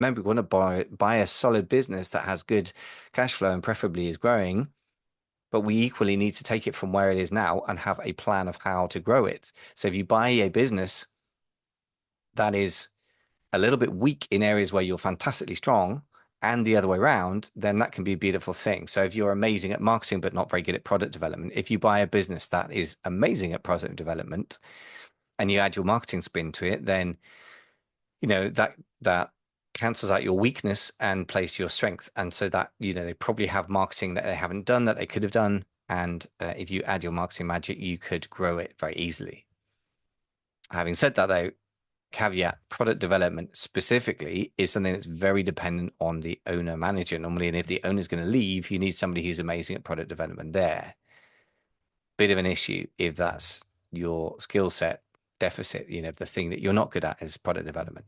remember, we want to buy a solid business that has good cash flow and preferably is growing, but we equally need to take it from where it is now and have a plan of how to grow it. So if you buy a business that is a little bit weak in areas where you're fantastically strong and the other way around, then that can be a beautiful thing. So if you're amazing at marketing but not very good at product development, if you buy a business that is amazing at product development and you add your marketing spin to it, then that cancels out your weakness and plays to your strength. And so that, they probably have marketing that they haven't done that they could have done. And if you add your marketing magic, you could grow it very easily. Having said that, though, caveat, product development specifically is something that's very dependent on the owner manager normally. And if the owner's going to leave, you need somebody who's amazing at product development there. Bit of an issue if that's your skill set deficit, the thing that you're not good at is product development.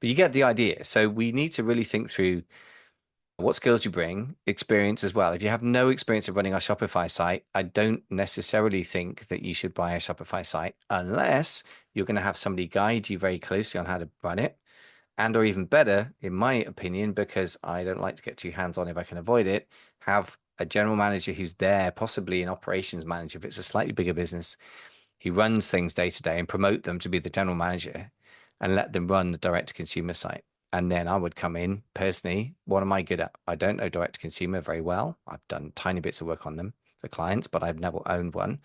But you get the idea. So we need to really think through what skills you bring, experience as well. If you have no experience of running a Shopify site, I don't necessarily think that you should buy a Shopify site unless you're going to have somebody guide you very closely on how to run it. And or even better, in my opinion, because I don't like to get too hands-on if I can avoid it, have a general manager who's there, possibly an operations manager if it's a slightly bigger business. He runs things day to day and promote them to be the general manager and let them run the direct to consumer site. And then I would come in personally. What am I good at? I don't know direct to consumer very well. I've done tiny bits of work on them for clients, but I've never owned one.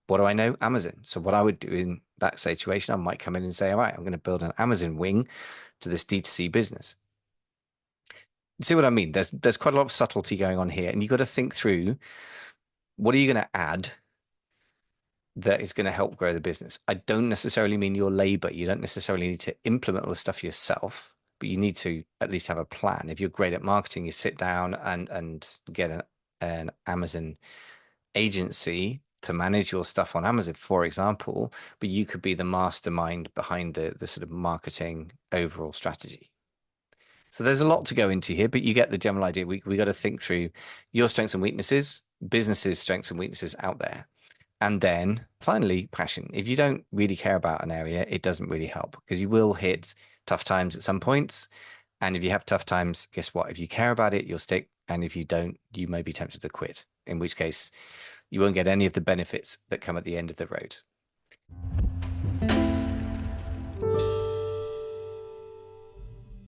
What do I know? Amazon. So what I would do in that situation, I might come in and say, all right, I'm going to build an Amazon wing to this D2C business. See what I mean? There's quite a lot of subtlety going on here, and you've got to think through what are you going to add that is going to help grow the business. I don't necessarily mean your labor. You don't necessarily need to implement all the stuff yourself, but you need to at least have a plan. If you're great at marketing, you sit down and get an Amazon agency to manage your stuff on Amazon, for example, but you could be the mastermind behind the sort of marketing overall strategy. So there's a lot to go into here, but you get the general idea. We got to think through your strengths and weaknesses, businesses' strengths and weaknesses out there. And then finally, passion. If you don't really care about an area, it doesn't really help because you will hit tough times at some points. And if you have tough times, guess what? If you care about it, you'll stick. And if you don't, you may be tempted to quit, in which case you won't get any of the benefits that come at the end of the road.